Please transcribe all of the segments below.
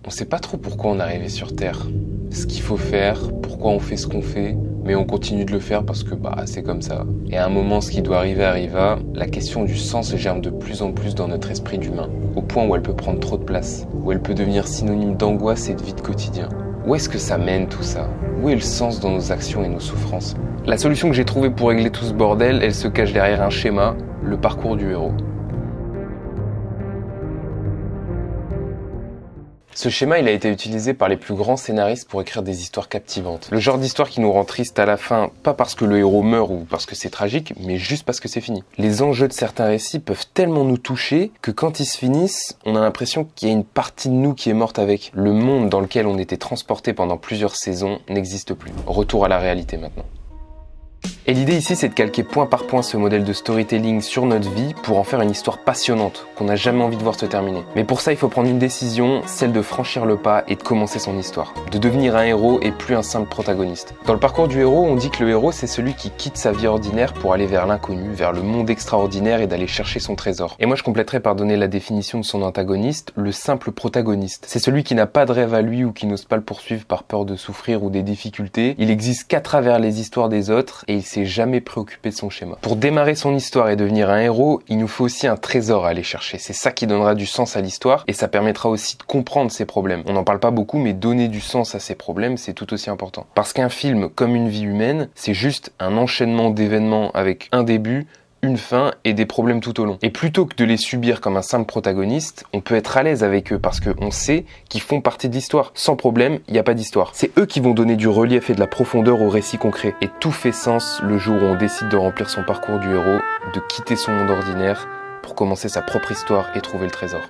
On sait pas trop pourquoi on est arrivé sur Terre, ce qu'il faut faire, pourquoi on fait ce qu'on fait, mais on continue de le faire parce que c'est comme ça. Et à un moment, ce qui doit arriver arriva, la question du sens germe de plus en plus dans notre esprit d'humain, au point où elle peut prendre trop de place, où elle peut devenir synonyme d'angoisse et de vide quotidien. Où est-ce que ça mène tout ça? Où est le sens dans nos actions et nos souffrances? La solution que j'ai trouvée pour régler tout ce bordel, elle se cache derrière un schéma, le parcours du héros. Ce schéma, il a été utilisé par les plus grands scénaristes pour écrire des histoires captivantes. Le genre d'histoire qui nous rend triste à la fin, pas parce que le héros meurt ou parce que c'est tragique, mais juste parce que c'est fini. Les enjeux de certains récits peuvent tellement nous toucher que quand ils se finissent, on a l'impression qu'il y a une partie de nous qui est morte avec. Le monde dans lequel on était transporté pendant plusieurs saisons n'existe plus. Retour à la réalité maintenant. Et l'idée ici, c'est de calquer point par point ce modèle de storytelling sur notre vie pour en faire une histoire passionnante, qu'on n'a jamais envie de voir se terminer. Mais pour ça, il faut prendre une décision, celle de franchir le pas et de commencer son histoire. De devenir un héros et plus un simple protagoniste. Dans le parcours du héros, on dit que le héros, c'est celui qui quitte sa vie ordinaire pour aller vers l'inconnu, vers le monde extraordinaire et d'aller chercher son trésor. Et moi, je compléterais par donner la définition de son antagoniste, le simple protagoniste. C'est celui qui n'a pas de rêve à lui ou qui n'ose pas le poursuivre par peur de souffrir ou des difficultés. Il existe qu'à travers les histoires des autres et il s'est jamais préoccupé de son schéma. Pour démarrer son histoire et devenir un héros, il nous faut aussi un trésor à aller chercher. C'est ça qui donnera du sens à l'histoire et ça permettra aussi de comprendre ses problèmes. On n'en parle pas beaucoup, mais donner du sens à ses problèmes, c'est tout aussi important. Parce qu'un film, comme une vie humaine, c'est juste un enchaînement d'événements avec un début, une fin et des problèmes tout au long. Et plutôt que de les subir comme un simple protagoniste, on peut être à l'aise avec eux parce qu'on sait qu'ils font partie de l'histoire. Sans problème, il n'y a pas d'histoire. C'est eux qui vont donner du relief et de la profondeur au récit concret. Et tout fait sens le jour où on décide de remplir son parcours du héros, de quitter son monde ordinaire pour commencer sa propre histoire et trouver le trésor.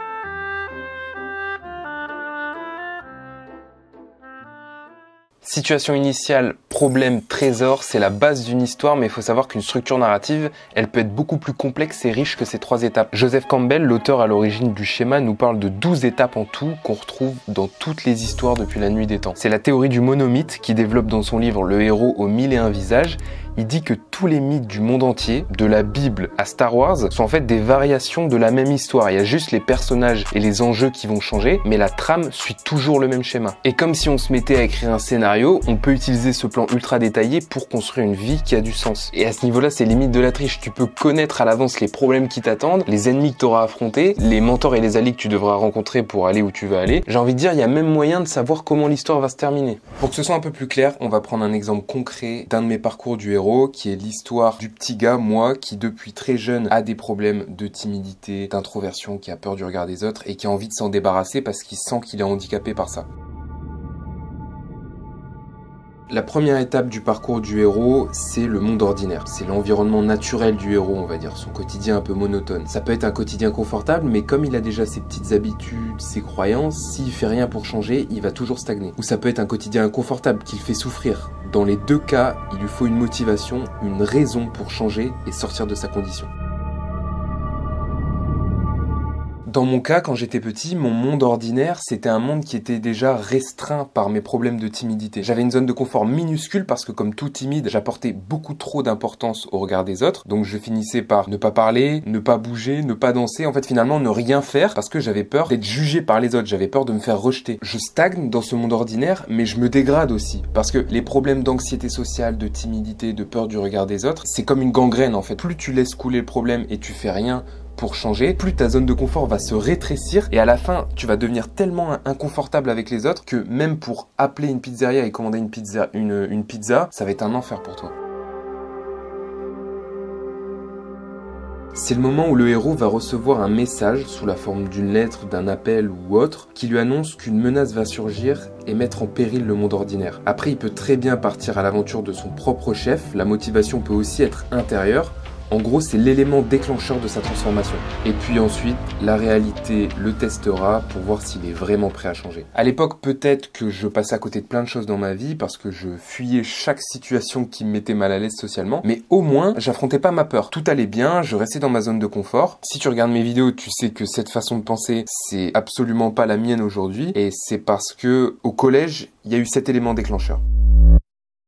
Situation initiale, problème, trésor, c'est la base d'une histoire, mais il faut savoir qu'une structure narrative, elle peut être beaucoup plus complexe et riche que ces 3 étapes. Joseph Campbell, l'auteur à l'origine du schéma, nous parle de 12 étapes en tout qu'on retrouve dans toutes les histoires depuis la nuit des temps. C'est la théorie du monomythe qui développe dans son livre Le héros aux 1001 visages. Il dit que tous les mythes du monde entier, de la Bible à Star Wars, sont en fait des variations de la même histoire. Il y a juste les personnages et les enjeux qui vont changer, mais la trame suit toujours le même schéma. Et comme si on se mettait à écrire un scénario, on peut utiliser ce plan ultra détaillé pour construire une vie qui a du sens. Et à ce niveau-là, c'est limite de la triche. Tu peux connaître à l'avance les problèmes qui t'attendent, les ennemis que tu auras affrontés, les mentors et les alliés que tu devras rencontrer pour aller où tu veux aller. J'ai envie de dire, il y a même moyen de savoir comment l'histoire va se terminer. Pour que ce soit un peu plus clair, on va prendre un exemple concret d'un de mes parcours du héros, qui est l'histoire du petit gars, moi, qui depuis très jeune a des problèmes de timidité, d'introversion, qui a peur du regard des autres et qui a envie de s'en débarrasser parce qu'il sent qu'il est handicapé par ça. La première étape du parcours du héros, c'est le monde ordinaire. C'est l'environnement naturel du héros, on va dire, son quotidien un peu monotone. Ça peut être un quotidien confortable, mais comme il a déjà ses petites habitudes, ses croyances, s'il fait rien pour changer, il va toujours stagner. Ou ça peut être un quotidien inconfortable qui le fait souffrir. Dans les 2 cas, il lui faut une motivation, une raison pour changer et sortir de sa condition. Dans mon cas, quand j'étais petit, mon monde ordinaire, c'était un monde qui était déjà restreint par mes problèmes de timidité. J'avais une zone de confort minuscule parce que comme tout timide, j'apportais beaucoup trop d'importance au regard des autres. Donc je finissais par ne pas parler, ne pas bouger, ne pas danser. En fait, finalement, ne rien faire parce que j'avais peur d'être jugé par les autres. J'avais peur de me faire rejeter. Je stagne dans ce monde ordinaire, mais je me dégrade aussi. Parce que les problèmes d'anxiété sociale, de timidité, de peur du regard des autres, c'est comme une gangrène en fait. Plus tu laisses couler le problème et tu fais rien pour changer, plus ta zone de confort va se rétrécir et à la fin, tu vas devenir tellement inconfortable avec les autres que même pour appeler une pizzeria et commander une pizza, ça va être un enfer pour toi. C'est le moment où le héros va recevoir un message sous la forme d'une lettre, d'un appel ou autre qui lui annonce qu'une menace va surgir et mettre en péril le monde ordinaire. Après, il peut très bien partir à l'aventure de son propre chef, la motivation peut aussi être intérieure. En gros, c'est l'élément déclencheur de sa transformation. Et puis ensuite, la réalité le testera pour voir s'il est vraiment prêt à changer. À l'époque, peut-être que je passais à côté de plein de choses dans ma vie parce que je fuyais chaque situation qui me mettait mal à l'aise socialement. Mais au moins, j'affrontais pas ma peur. Tout allait bien, je restais dans ma zone de confort. Si tu regardes mes vidéos, tu sais que cette façon de penser, c'est absolument pas la mienne aujourd'hui. Et c'est parce que au collège, il y a eu cet élément déclencheur.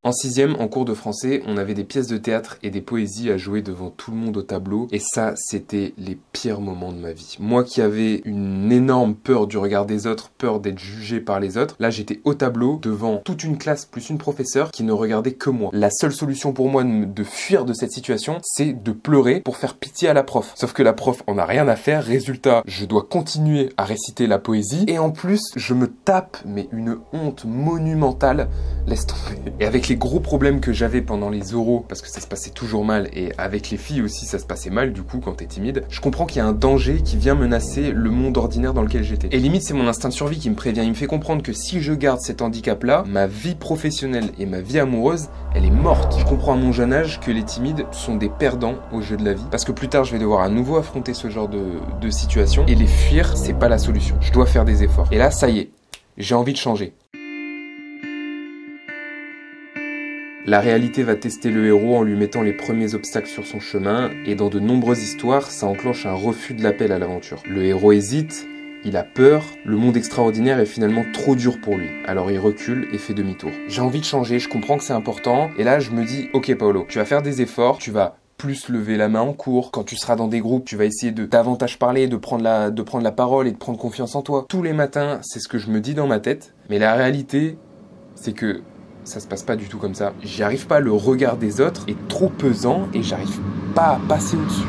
En 6e, en cours de français, on avait des pièces de théâtre et des poésies à jouer devant tout le monde au tableau. Et ça, c'était les pires moments de ma vie. Moi qui avais une énorme peur du regard des autres, peur d'être jugé par les autres, là j'étais au tableau devant toute une classe plus une professeure qui ne regardait que moi. La seule solution pour moi de fuir de cette situation, c'est de pleurer pour faire pitié à la prof. Sauf que la prof en a rien à faire. Résultat, je dois continuer à réciter la poésie. Et en plus, je me tape, mais une honte monumentale. Laisse tomber. Et avec les gros problèmes que j'avais pendant les oraux, parce que ça se passait toujours mal, et avec les filles aussi ça se passait mal du coup quand t'es timide, je comprends qu'il y a un danger qui vient menacer le monde ordinaire dans lequel j'étais. Et limite c'est mon instinct de survie qui me prévient, il me fait comprendre que si je garde cet handicap là, ma vie professionnelle et ma vie amoureuse, elle est morte. Je comprends à mon jeune âge que les timides sont des perdants au jeu de la vie, parce que plus tard je vais devoir à nouveau affronter ce genre de situation, et les fuir c'est pas la solution. Je dois faire des efforts. Et là ça y est, j'ai envie de changer. La réalité va tester le héros en lui mettant les premiers obstacles sur son chemin, et dans de nombreuses histoires, ça enclenche un refus de l'appel à l'aventure. Le héros hésite, il a peur, le monde extraordinaire est finalement trop dur pour lui, alors il recule et fait demi-tour. J'ai envie de changer, je comprends que c'est important, et là je me dis, ok Paolo, tu vas faire des efforts, tu vas plus lever la main en cours. Quand tu seras dans des groupes, tu vas essayer de davantage parler, de prendre la parole et de prendre confiance en toi. Tous les matins, c'est ce que je me dis dans ma tête, mais la réalité, c'est que ça se passe pas du tout comme ça. J'y arrive pas, le regard des autres est trop pesant et j'arrive pas à passer au-dessus.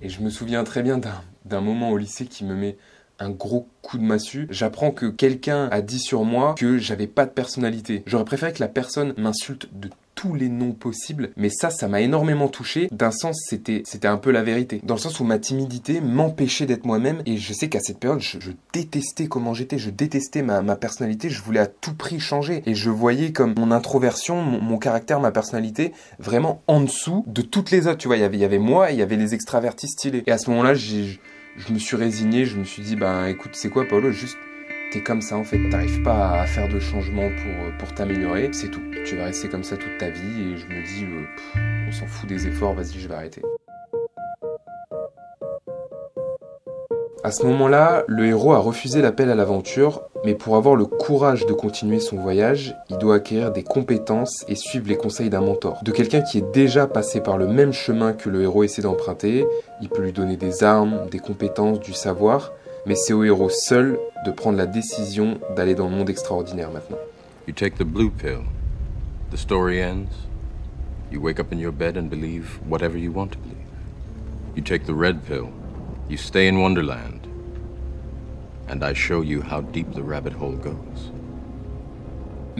Et je me souviens très bien d'un moment au lycée qui me met un gros coup de massue. J'apprends que quelqu'un a dit sur moi que j'avais pas de personnalité. J'aurais préféré que la personne m'insulte de tous les noms possibles, mais ça m'a énormément touché. D'un sens, c'était un peu la vérité. Dans le sens où ma timidité m'empêchait d'être moi-même, et je sais qu'à cette période, je détestais comment j'étais, je détestais ma personnalité, je voulais à tout prix changer, et je voyais comme mon introversion, mon caractère, ma personnalité, vraiment en dessous de toutes les autres, tu vois. Il y avait moi, et il y avait les extravertis stylés. Et à ce moment-là, je me suis résigné, je me suis dit, bah écoute, c'est quoi Paolo, juste t'es comme ça en fait, t'arrives pas à faire de changement pour t'améliorer, c'est tout. Tu vas rester comme ça toute ta vie, et je me dis, on s'en fout des efforts, vas-y, je vais arrêter. À ce moment-là, le héros a refusé l'appel à l'aventure, mais pour avoir le courage de continuer son voyage, il doit acquérir des compétences et suivre les conseils d'un mentor. De quelqu'un qui est déjà passé par le même chemin que le héros essaie d'emprunter, il peut lui donner des armes, des compétences, du savoir, mais c'est au héros seul de prendre la décision d'aller dans le monde extraordinaire maintenant. You take the blue pill, the story ends, you wake up in your bed and believe whatever you want to believe. You take the red pill, you stay in Wonderland, and I show you how deep the rabbit hole goes.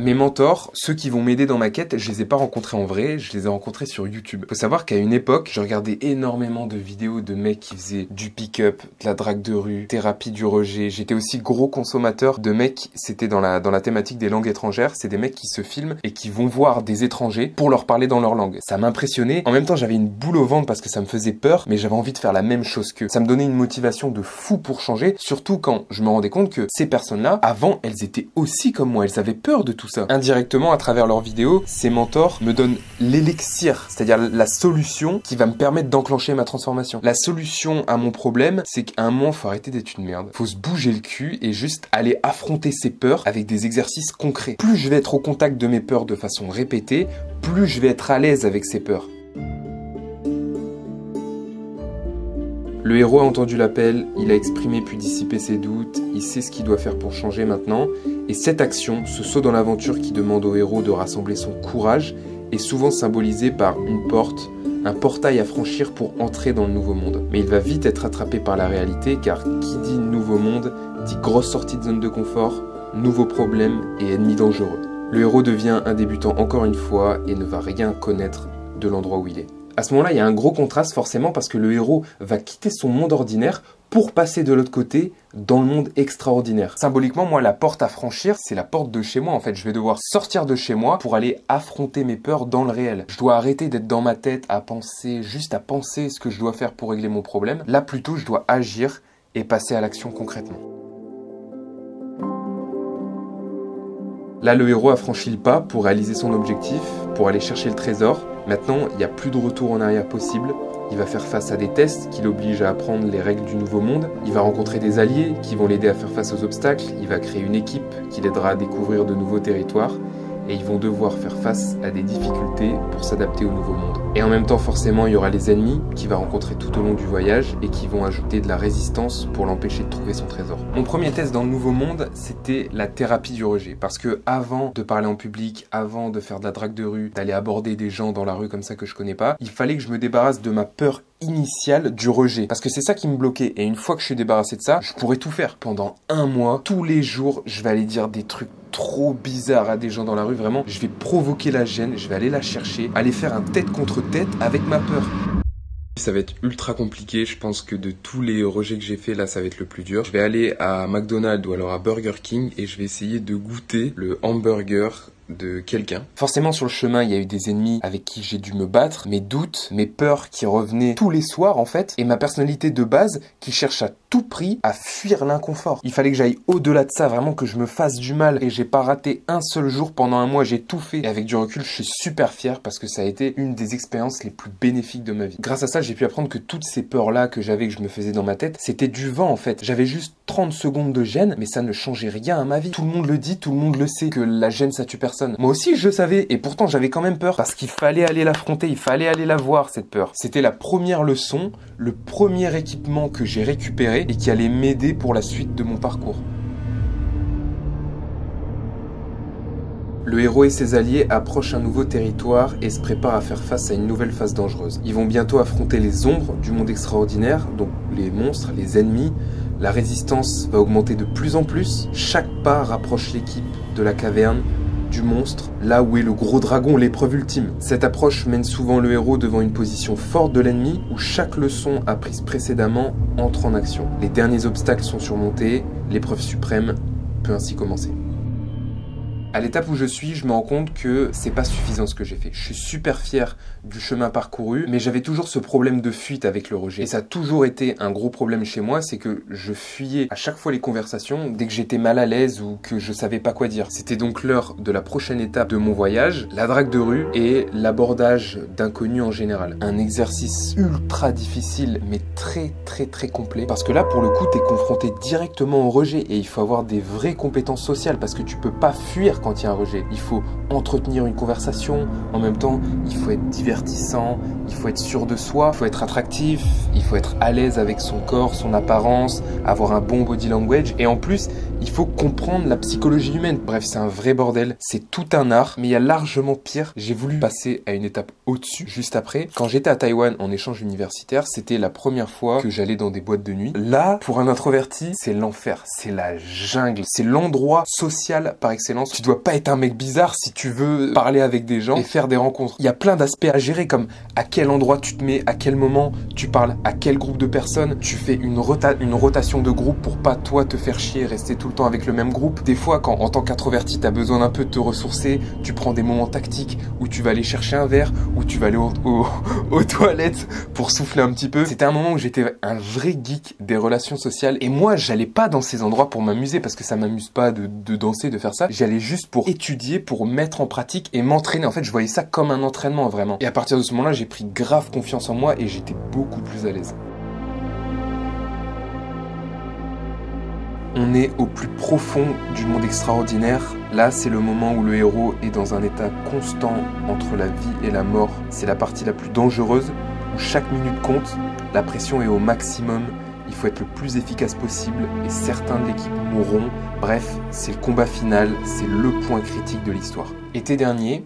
Mes mentors, ceux qui vont m'aider dans ma quête, je les ai pas rencontrés en vrai, je les ai rencontrés sur YouTube. Faut savoir qu'à une époque, je regardais énormément de vidéos de mecs qui faisaient du pick-up, de la drague de rue, thérapie du rejet. J'étais aussi gros consommateur de mecs, c'était dans la thématique des langues étrangères, c'est des mecs qui se filment et qui vont voir des étrangers pour leur parler dans leur langue. Ça m'impressionnait. En même temps, j'avais une boule au ventre parce que ça me faisait peur, mais j'avais envie de faire la même chose qu'eux. Ça me donnait une motivation de fou pour changer, surtout quand je me rendais compte que ces personnes-là, avant, elles étaient aussi comme moi, elles avaient peur de tout ça. Indirectement, à travers leurs vidéos, ces mentors me donnent l'élixir, c'est-à-dire la solution qui va me permettre d'enclencher ma transformation. La solution à mon problème, c'est qu'à un moment, faut arrêter d'être une merde. Faut se bouger le cul et juste aller affronter ses peurs avec des exercices concrets. Plus je vais être au contact de mes peurs de façon répétée, plus je vais être à l'aise avec ces peurs. Le héros a entendu l'appel, il a exprimé puis dissipé ses doutes, il sait ce qu'il doit faire pour changer maintenant, et cette action, ce saut dans l'aventure qui demande au héros de rassembler son courage, est souvent symbolisé par une porte, un portail à franchir pour entrer dans le nouveau monde. Mais il va vite être rattrapé par la réalité, car qui dit nouveau monde, dit grosse sortie de zone de confort, nouveaux problèmes et ennemis dangereux. Le héros devient un débutant encore une fois et ne va rien connaître de l'endroit où il est. À ce moment-là, il y a un gros contraste forcément parce que le héros va quitter son monde ordinaire pour passer de l'autre côté dans le monde extraordinaire. Symboliquement, moi, la porte à franchir, c'est la porte de chez moi. En fait, je vais devoir sortir de chez moi pour aller affronter mes peurs dans le réel. Je dois arrêter d'être dans ma tête à penser, juste à penser ce que je dois faire pour régler mon problème. Là, plutôt, je dois agir et passer à l'action concrètement. Là, le héros a franchi le pas pour réaliser son objectif, pour aller chercher le trésor. Maintenant, il n'y a plus de retour en arrière possible. Il va faire face à des tests qui l'obligent à apprendre les règles du nouveau monde. Il va rencontrer des alliés qui vont l'aider à faire face aux obstacles. Il va créer une équipe qui l'aidera à découvrir de nouveaux territoires. et ils vont devoir faire face à des difficultés pour s'adapter au nouveau monde. Et en même temps, forcément, il y aura les ennemis qu'il va rencontrer tout au long du voyage et qui vont ajouter de la résistance pour l'empêcher de trouver son trésor. Mon premier test dans le nouveau monde, c'était la thérapie du rejet. Parce que avant de parler en public, avant de faire de la drague de rue, d'aller aborder des gens dans la rue comme ça que je connais pas, il fallait que je me débarrasse de ma peur initiale du rejet. Parce que c'est ça qui me bloquait. Et une fois que je suis débarrassé de ça, je pourrais tout faire. Pendant un mois, tous les jours, je vais aller dire des trucs trop bizarres à des gens dans la rue. Vraiment, je vais provoquer la gêne, je vais aller la chercher, aller faire un tête contre tête avec ma peur. Ça va être ultra compliqué, je pense que de tous les rejets que j'ai fait, là ça va être le plus dur. Je vais aller à McDonald's ou alors à Burger King et je vais essayer de goûter le hamburger de quelqu'un. Forcément sur le chemin il y a eu des ennemis avec qui j'ai dû me battre, mes doutes, mes peurs qui revenaient tous les soirs en fait, et ma personnalité de base qui cherche à tout prix à fuir l'inconfort. Il fallait que j'aille au-delà de ça, vraiment que je me fasse du mal, et j'ai pas raté un seul jour pendant un mois, j'ai tout fait. Et avec du recul je suis super fier parce que ça a été une des expériences les plus bénéfiques de ma vie. Grâce à ça j'ai pu apprendre que toutes ces peurs là que j'avais, que je me faisais dans ma tête, c'était du vent en fait. J'avais juste 30 secondes de gêne, mais ça ne changeait rien à ma vie. Tout le monde le dit, tout le monde le sait, que la gêne ça tue personne. Moi aussi je savais, et pourtant j'avais quand même peur, parce qu'il fallait aller l'affronter, il fallait aller la voir cette peur. C'était la première leçon, le premier équipement que j'ai récupéré et qui allait m'aider pour la suite de mon parcours. Le héros et ses alliés approchent un nouveau territoire et se préparent à faire face à une nouvelle phase dangereuse. Ils vont bientôt affronter les ombres du monde extraordinaire, donc les monstres, les ennemis. La résistance va augmenter de plus en plus. Chaque pas rapproche l'équipe de la caverne, du monstre, là où est le gros dragon, l'épreuve ultime. Cette approche mène souvent le héros devant une position forte de l'ennemi, où chaque leçon apprise précédemment entre en action. Les derniers obstacles sont surmontés, l'épreuve suprême peut ainsi commencer. À l'étape où je suis, je me rends compte que c'est pas suffisant ce que j'ai fait. Je suis super fier du chemin parcouru, mais j'avais toujours ce problème de fuite avec le rejet. Et ça a toujours été un gros problème chez moi, c'est que je fuyais à chaque fois les conversations dès que j'étais mal à l'aise ou que je savais pas quoi dire. C'était donc l'heure de la prochaine étape de mon voyage, la drague de rue et l'abordage d'inconnus en général. Un exercice ultra difficile, mais très complet. Parce que là, pour le coup, t'es confronté directement au rejet et il faut avoir des vraies compétences sociales parce que tu peux pas fuir quand il y a un rejet. Il faut entretenir une conversation, en même temps il faut être divertissant, il faut être sûr de soi, il faut être attractif, il faut être à l'aise avec son corps, son apparence, avoir un bon body language, et en plus il faut comprendre la psychologie humaine. Bref, c'est un vrai bordel, c'est tout un art, mais il y a largement pire. J'ai voulu passer à une étape au-dessus juste après. Quand j'étais à Taïwan en échange universitaire, c'était la première fois que j'allais dans des boîtes de nuit. Là, pour un introverti, c'est l'enfer, c'est la jungle, c'est l'endroit social par excellence. Tu dois pas être un mec bizarre si tu veux parler avec des gens et faire des rencontres. Il y a plein d'aspects à gérer, comme à quel endroit tu te mets, à quel moment tu parles, à quel groupe de personnes. Tu fais une rotation de groupe pour pas toi te faire chier et rester tout le temps avec le même groupe. Des fois, quand en tant qu'introverti, t'as besoin d'un peu de te ressourcer, tu prends des moments tactiques où tu vas aller chercher un verre, où tu vas aller aux toilettes pour souffler un petit peu. C'était un moment où j'étais un vrai geek des relations sociales, et moi, j'allais pas dans ces endroits pour m'amuser parce que ça m'amuse pas de danser, de faire ça. J'allais juste pour étudier, pour mettre en pratique et m'entraîner. En fait, je voyais ça comme un entraînement vraiment. Et à partir de ce moment-là, j'ai pris grave confiance en moi et j'étais beaucoup plus à l'aise. On est au plus profond du monde extraordinaire. Là, c'est le moment où le héros est dans un état constant entre la vie et la mort. C'est la partie la plus dangereuse, où chaque minute compte, la pression est au maximum, il faut être le plus efficace possible et certains de l'équipe mourront. Bref, c'est le combat final, c'est le point critique de l'histoire. Été dernier,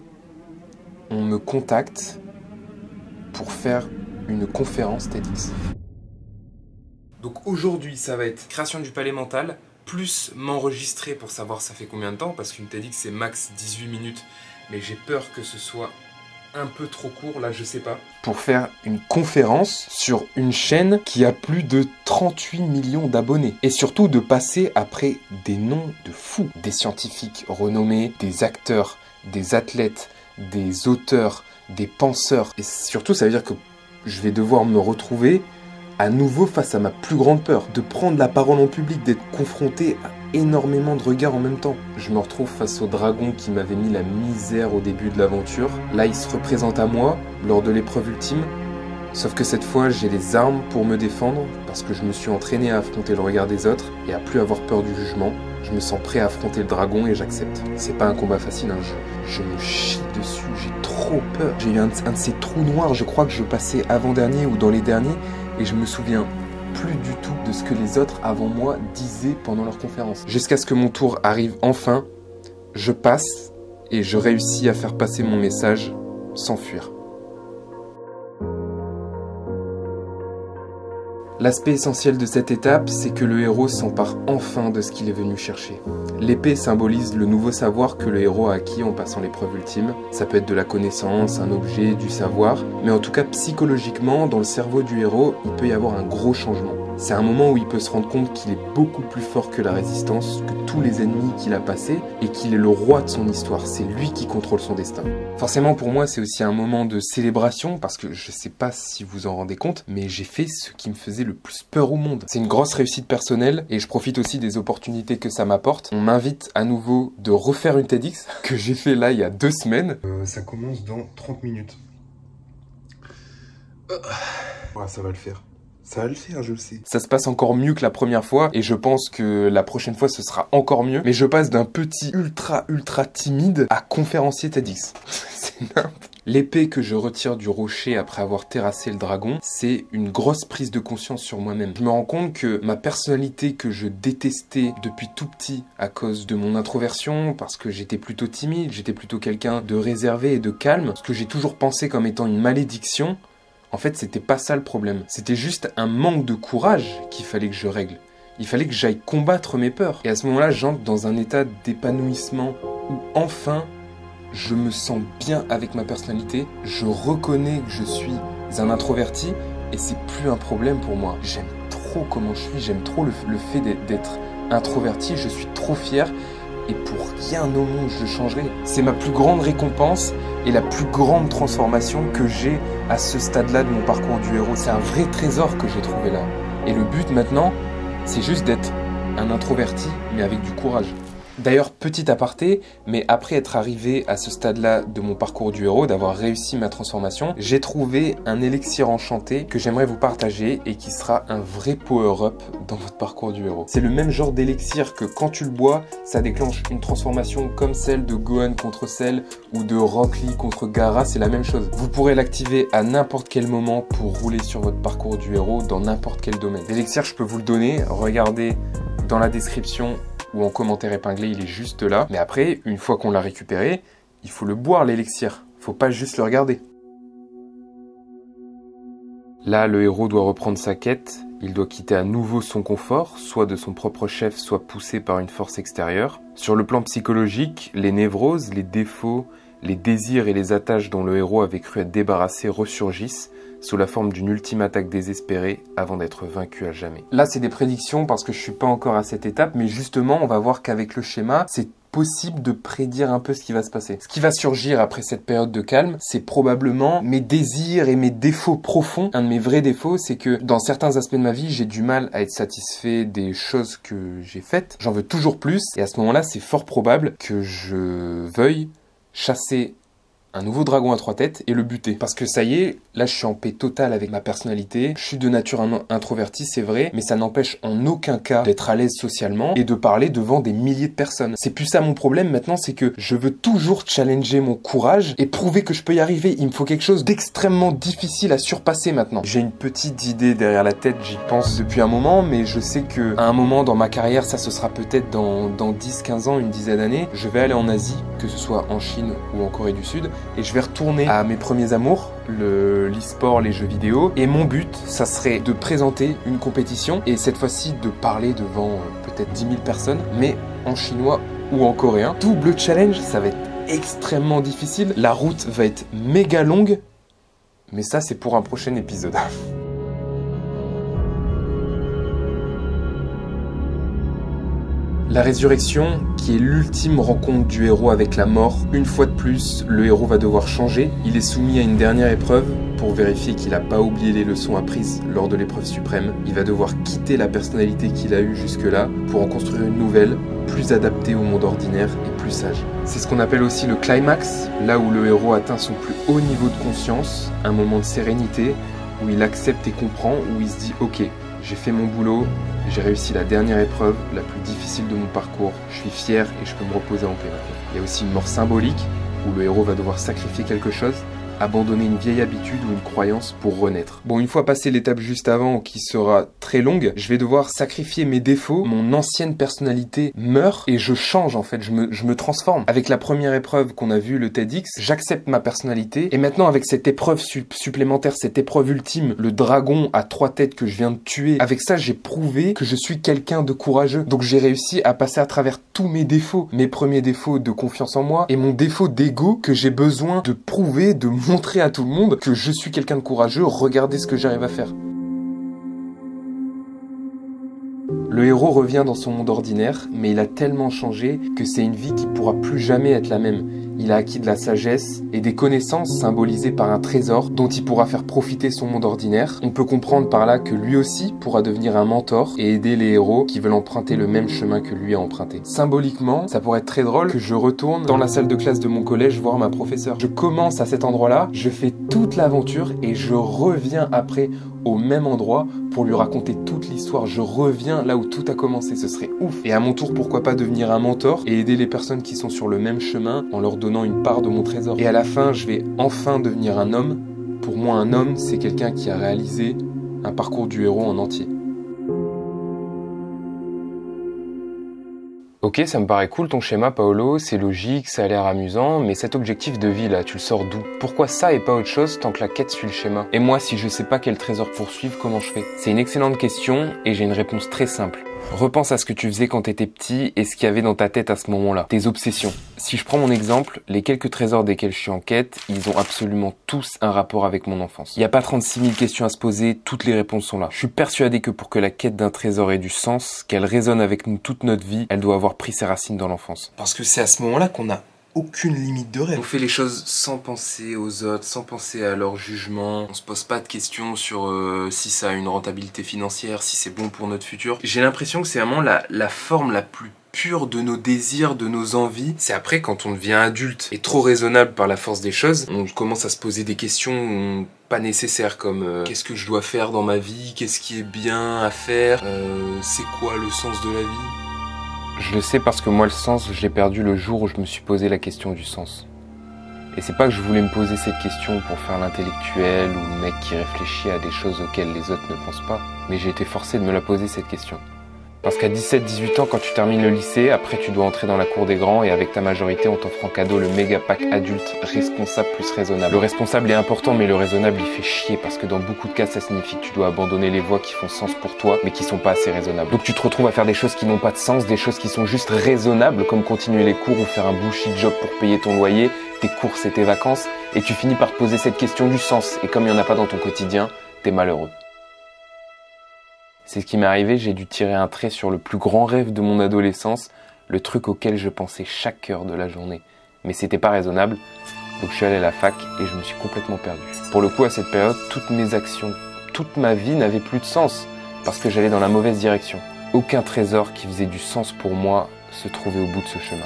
on me contacte pour faire une conférence TEDx. Donc aujourd'hui, ça va être création du palais mental, plus m'enregistrer pour savoir ça fait combien de temps, parce qu'une TEDx c'est max 18 minutes, mais j'ai peur que ce soit un peu trop court, là je sais pas. Pour faire une conférence sur une chaîne qui a plus de 38 millions d'abonnés. Et surtout de passer après des noms de fous. Des scientifiques renommés, des acteurs, des athlètes, des auteurs, des penseurs. Et surtout ça veut dire que je vais devoir me retrouver à nouveau face à ma plus grande peur. De prendre la parole en public, d'être confronté à énormément de regards en même temps. Je me retrouve face au dragon qui m'avait mis la misère au début de l'aventure. Là, il se représente à moi lors de l'épreuve ultime. Sauf que cette fois, j'ai les armes pour me défendre parce que je me suis entraîné à affronter le regard des autres et à plus avoir peur du jugement. Je me sens prêt à affronter le dragon et j'accepte. C'est pas un combat facile, hein. Je me chie dessus, j'ai trop peur. J'ai eu un de ces trous noirs, je crois que je passais avant-dernier ou dans les derniers, et je me souviens plus du tout de ce que les autres avant moi disaient pendant leur conférence. Jusqu'à ce que mon tour arrive enfin, je passe et je réussis à faire passer mon message sans fuir. L'aspect essentiel de cette étape, c'est que le héros s'empare enfin de ce qu'il est venu chercher. L'épée symbolise le nouveau savoir que le héros a acquis en passant l'épreuve ultime. Ça peut être de la connaissance, un objet, du savoir, mais en tout cas psychologiquement, dans le cerveau du héros, il peut y avoir un gros changement. C'est un moment où il peut se rendre compte qu'il est beaucoup plus fort que la résistance, que tous les ennemis qu'il a passés, et qu'il est le roi de son histoire. C'est lui qui contrôle son destin. Forcément, pour moi, c'est aussi un moment de célébration, parce que je sais pas si vous en rendez compte, mais j'ai fait ce qui me faisait le plus peur au monde. C'est une grosse réussite personnelle, et je profite aussi des opportunités que ça m'apporte. On m'invite à nouveau de refaire une TEDx, que j'ai fait là il y a 2 semaines. Ça commence dans 30 minutes. Ouais, ça va le faire. Ça va le faire, je le sais. Ça se passe encore mieux que la première fois et je pense que la prochaine fois ce sera encore mieux. Mais je passe d'un petit ultra timide à conférencier TEDx. C'est n'importe. L'épée que je retire du rocher après avoir terrassé le dragon, c'est une grosse prise de conscience sur moi-même. Je me rends compte que ma personnalité que je détestais depuis tout petit à cause de mon introversion, parce que j'étais plutôt timide, j'étais plutôt quelqu'un de réservé et de calme, ce que j'ai toujours pensé comme étant une malédiction, en fait, c'était pas ça le problème. C'était juste un manque de courage qu'il fallait que je règle. Il fallait que j'aille combattre mes peurs. Et à ce moment-là, j'entre dans un état d'épanouissement où enfin, je me sens bien avec ma personnalité. Je reconnais que je suis un introverti et c'est plus un problème pour moi. J'aime trop comment je suis, j'aime trop le fait d'être introverti. Je suis trop fier. Et pour rien au monde je changerai. C'est ma plus grande récompense et la plus grande transformation que j'ai à ce stade-là de mon parcours du héros. C'est un vrai trésor que j'ai trouvé là. Et le but maintenant, c'est juste d'être un introverti, mais avec du courage. D'ailleurs, petit aparté, mais après être arrivé à ce stade-là de mon parcours du héros, d'avoir réussi ma transformation, j'ai trouvé un élixir enchanté que j'aimerais vous partager et qui sera un vrai power-up dans votre parcours du héros. C'est le même genre d'élixir que quand tu le bois, ça déclenche une transformation comme celle de Gohan contre Cell ou de Rock Lee contre Gaara, c'est la même chose. Vous pourrez l'activer à n'importe quel moment pour rouler sur votre parcours du héros dans n'importe quel domaine. L'élixir, je peux vous le donner, regardez dans la description ou en commentaire épinglé, il est juste là. Mais après, une fois qu'on l'a récupéré, il faut le boire l'élixir. Faut pas juste le regarder. Là, le héros doit reprendre sa quête. Il doit quitter à nouveau son confort, soit de son propre chef, soit poussé par une force extérieure. Sur le plan psychologique, les névroses, les défauts, les désirs et les attaches dont le héros avait cru être débarrassé ressurgissent sous la forme d'une ultime attaque désespérée avant d'être vaincu à jamais. Là, c'est des prédictions parce que je suis pas encore à cette étape, mais justement, on va voir qu'avec le schéma, c'est possible de prédire un peu ce qui va se passer. Ce qui va surgir après cette période de calme, c'est probablement mes désirs et mes défauts profonds. Un de mes vrais défauts, c'est que dans certains aspects de ma vie, j'ai du mal à être satisfait des choses que j'ai faites. J'en veux toujours plus, et à ce moment-là, c'est fort probable que je veuille chasser un nouveau dragon à 3 têtes et le buter. Parce que ça y est, là je suis en paix totale avec ma personnalité. Je suis de nature introverti, c'est vrai, mais ça n'empêche en aucun cas d'être à l'aise socialement et de parler devant des milliers de personnes. C'est plus ça mon problème maintenant, c'est que je veux toujours challenger mon courage et prouver que je peux y arriver. Il me faut quelque chose d'extrêmement difficile à surpasser maintenant. J'ai une petite idée derrière la tête, j'y pense depuis un moment, mais je sais que à un moment dans ma carrière, ça ce sera peut-être dans 10-15 ans, une dizaine d'années, je vais aller en Asie, que ce soit en Chine ou en Corée du Sud, et je vais retourner à mes premiers amours, l'e-sport, les jeux vidéo. Et mon but, ça serait de présenter une compétition et cette fois-ci de parler devant peut-être 10 000 personnes, mais en chinois ou en coréen. Double challenge, ça va être extrêmement difficile. La route va être méga longue, mais ça c'est pour un prochain épisode. La résurrection, qui est l'ultime rencontre du héros avec la mort. Une fois de plus, le héros va devoir changer. Il est soumis à une dernière épreuve pour vérifier qu'il n'a pas oublié les leçons apprises lors de l'épreuve suprême. Il va devoir quitter la personnalité qu'il a eue jusque-là pour en construire une nouvelle, plus adaptée au monde ordinaire et plus sage. C'est ce qu'on appelle aussi le climax, là où le héros atteint son plus haut niveau de conscience, un moment de sérénité, où il accepte et comprend, où il se dit « Ok, J'ai fait mon boulot, j'ai réussi la dernière épreuve, la plus difficile de mon parcours. Je suis fier et je peux me reposer en paix maintenant. Il y a aussi une mort symbolique, où le héros va devoir sacrifier quelque chose, abandonner une vieille habitude ou une croyance pour renaître. Bon, une fois passé l'étape juste avant, qui sera très longue, je vais devoir sacrifier mes défauts, mon ancienne personnalité meurt et je change en fait, je me transforme. Avec la première épreuve qu'on a vue, le TEDx, j'accepte ma personnalité et maintenant avec cette épreuve supplémentaire, cette épreuve ultime, le dragon à 3 têtes que je viens de tuer, avec ça j'ai prouvé que je suis quelqu'un de courageux. Donc j'ai réussi à passer à travers tous mes défauts, mes premiers défauts de confiance en moi et mon défaut d'ego que j'ai besoin de prouver, de montrer à tout le monde que je suis quelqu'un de courageux, regardez ce que j'arrive à faire. Le héros revient dans son monde ordinaire, mais il a tellement changé que c'est une vie qui pourra plus jamais être la même. Il a acquis de la sagesse et des connaissances symbolisées par un trésor dont il pourra faire profiter son monde ordinaire. On peut comprendre par là que lui aussi pourra devenir un mentor et aider les héros qui veulent emprunter le même chemin que lui a emprunté. Symboliquement, ça pourrait être très drôle que je retourne dans la salle de classe de mon collège voir ma professeure. Je commence à cet endroit-là, je fais toute l'aventure et je reviens après au même endroit pour lui raconter toute l'histoire. Je reviens là où tout a commencé, ce serait ouf. Et à mon tour, pourquoi pas devenir un mentor et aider les personnes qui sont sur le même chemin en leur donnant une part de mon trésor. Et à la fin, je vais enfin devenir un homme. Pour moi, un homme, c'est quelqu'un qui a réalisé un parcours du héros en entier. Ok, ça me paraît cool ton schéma, Paolo, c'est logique, ça a l'air amusant, mais cet objectif de vie là, tu le sors d'où? Pourquoi ça et pas autre chose tant que la quête suit le schéma? Et moi, si je sais pas quel trésor poursuivre, comment je fais? C'est une excellente question et j'ai une réponse très simple. Repense à ce que tu faisais quand t'étais petit et ce qu'il y avait dans ta tête à ce moment-là. Tes obsessions. Si je prends mon exemple, les quelques trésors desquels je suis en quête, ils ont absolument tous un rapport avec mon enfance. Il n'y a pas 36 000 questions à se poser, toutes les réponses sont là. Je suis persuadé que pour que la quête d'un trésor ait du sens, qu'elle résonne avec nous toute notre vie, elle doit avoir pris ses racines dans l'enfance. Parce que c'est à ce moment-là qu'on a aucune limite de rêve. On fait les choses sans penser aux autres, sans penser à leur jugement. On se pose pas de questions sur si ça a une rentabilité financière, si c'est bon pour notre futur. J'ai l'impression que c'est vraiment la forme la plus pure de nos désirs, de nos envies. C'est après quand on devient adulte et trop raisonnable par la force des choses, on commence à se poser des questions pas nécessaires comme qu'est-ce que je dois faire dans ma vie, qu'est-ce qui est bien à faire, c'est quoi le sens de la vie. Je le sais parce que moi le sens, je l'ai perdu le jour où je me suis posé la question du sens. Et c'est pas que je voulais me poser cette question pour faire l'intellectuel ou le mec qui réfléchit à des choses auxquelles les autres ne pensent pas, mais j'ai été forcé de me la poser cette question. Parce qu'à 17-18 ans, quand tu termines le lycée, après tu dois entrer dans la cour des grands et avec ta majorité, on t'offre en cadeau le méga pack adulte responsable plus raisonnable. Le responsable est important, mais le raisonnable, il fait chier parce que dans beaucoup de cas, ça signifie que tu dois abandonner les voies qui font sens pour toi, mais qui sont pas assez raisonnables. Donc tu te retrouves à faire des choses qui n'ont pas de sens, des choses qui sont juste raisonnables, comme continuer les cours ou faire un bullshit job pour payer ton loyer, tes courses et tes vacances, et tu finis par te poser cette question du sens. Et comme il n'y en a pas dans ton quotidien, t'es malheureux. C'est ce qui m'est arrivé, j'ai dû tirer un trait sur le plus grand rêve de mon adolescence, le truc auquel je pensais chaque heure de la journée. Mais c'était pas raisonnable, donc je suis allé à la fac et je me suis complètement perdu. Pour le coup, à cette période, toutes mes actions, toute ma vie n'avait plus de sens, parce que j'allais dans la mauvaise direction. Aucun trésor qui faisait du sens pour moi se trouvait au bout de ce chemin.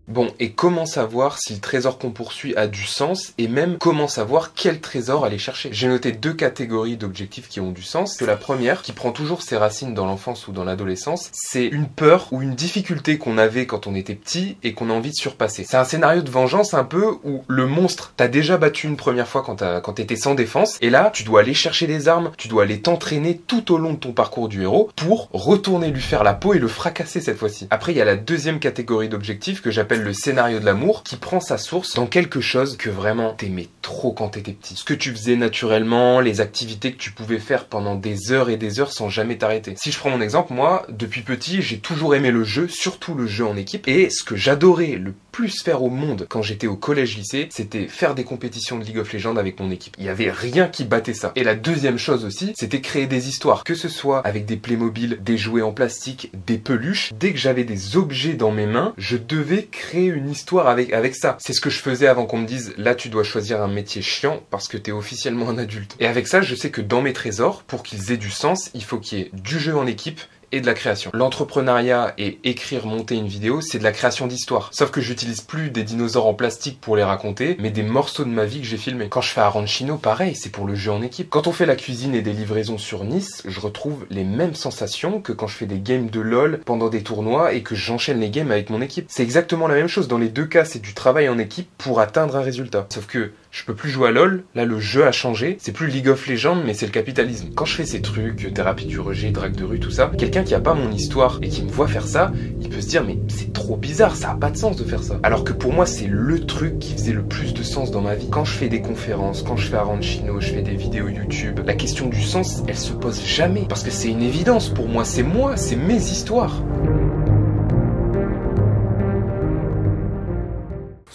Bon, et comment savoir si le trésor qu'on poursuit a du sens et même comment savoir quel trésor aller chercher? J'ai noté 2 catégories d'objectifs qui ont du sens. Que la première, qui prend toujours ses racines dans l'enfance ou dans l'adolescence, c'est une peur ou une difficulté qu'on avait quand on était petit et qu'on a envie de surpasser. C'est un scénario de vengeance un peu où le monstre t'a déjà battu une première fois quand t'étais sans défense et là, tu dois aller chercher des armes, tu dois aller t'entraîner tout au long de ton parcours du héros pour retourner lui faire la peau et le fracasser cette fois-ci. Après, il y a la deuxième catégorie d'objectifs que j'appelle le scénario de l'amour qui prend sa source dans quelque chose que vraiment t'aimais trop quand t'étais petit. Ce que tu faisais naturellement, les activités que tu pouvais faire pendant des heures et des heures sans jamais t'arrêter. Si je prends mon exemple, moi, depuis petit, j'ai toujours aimé le jeu, surtout le jeu en équipe. Et ce que j'adorais le plus faire au monde quand j'étais au collège-lycée, c'était faire des compétitions de League of Legends avec mon équipe. Il y avait rien qui battait ça. Et la deuxième chose aussi, c'était créer des histoires. Que ce soit avec des Playmobil, des jouets en plastique, des peluches. Dès que j'avais des objets dans mes mains, je devais créer une histoire avec ça. C'est ce que je faisais avant qu'on me dise là tu dois choisir un métier chiant parce que t'es officiellement un adulte. Et avec ça, je sais que dans mes trésors, pour qu'ils aient du sens, il faut qu'il y ait du jeu en équipe et de la création. L'entrepreneuriat et écrire, monter une vidéo, c'est de la création d'histoire. Sauf que j'utilise plus des dinosaures en plastique pour les raconter, mais des morceaux de ma vie que j'ai filmés. Quand je fais Arancino, pareil, c'est pour le jeu en équipe. Quand on fait la cuisine et des livraisons sur Nice, je retrouve les mêmes sensations que quand je fais des games de LOL pendant des tournois et que j'enchaîne les games avec mon équipe. C'est exactement la même chose. Dans les deux cas, c'est du travail en équipe pour atteindre un résultat. Sauf que je peux plus jouer à LOL, là le jeu a changé, c'est plus League of Legends mais c'est le capitalisme. Quand je fais ces trucs, thérapie du rejet, drague de rue, tout ça, quelqu'un qui a pas mon histoire et qui me voit faire ça, il peut se dire mais c'est trop bizarre, ça a pas de sens de faire ça. Alors que pour moi c'est le truc qui faisait le plus de sens dans ma vie. Quand je fais des conférences, quand je fais Arancino, je fais des vidéos YouTube, la question du sens, elle se pose jamais. Parce que c'est une évidence pour moi, c'est mes histoires.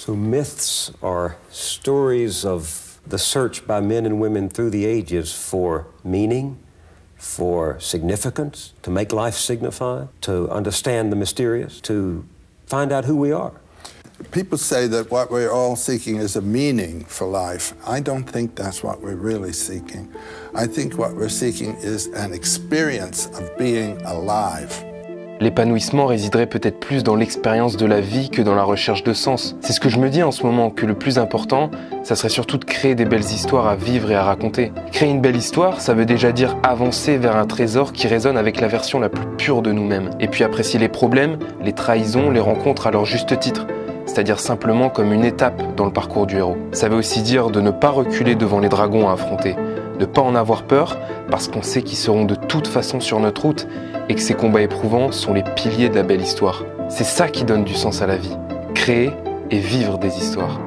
So myths are stories of the search by men and women through the ages for meaning, for significance, to make life signify, to understand the mysterious, to find out who we are. People say that what we're all seeking is a meaning for life. I don't think that's what we're really seeking. I think what we're seeking is an experience of being alive. L'épanouissement résiderait peut-être plus dans l'expérience de la vie que dans la recherche de sens. C'est ce que je me dis en ce moment, que le plus important, ça serait surtout de créer des belles histoires à vivre et à raconter. Créer une belle histoire, ça veut déjà dire avancer vers un trésor qui résonne avec la version la plus pure de nous-mêmes. Et puis apprécier les problèmes, les trahisons, les rencontres à leur juste titre. C'est-à-dire simplement comme une étape dans le parcours du héros. Ça veut aussi dire de ne pas reculer devant les dragons à affronter, de ne pas en avoir peur parce qu'on sait qu'ils seront de toute façon sur notre route et que ces combats éprouvants sont les piliers de la belle histoire. C'est ça qui donne du sens à la vie, créer et vivre des histoires.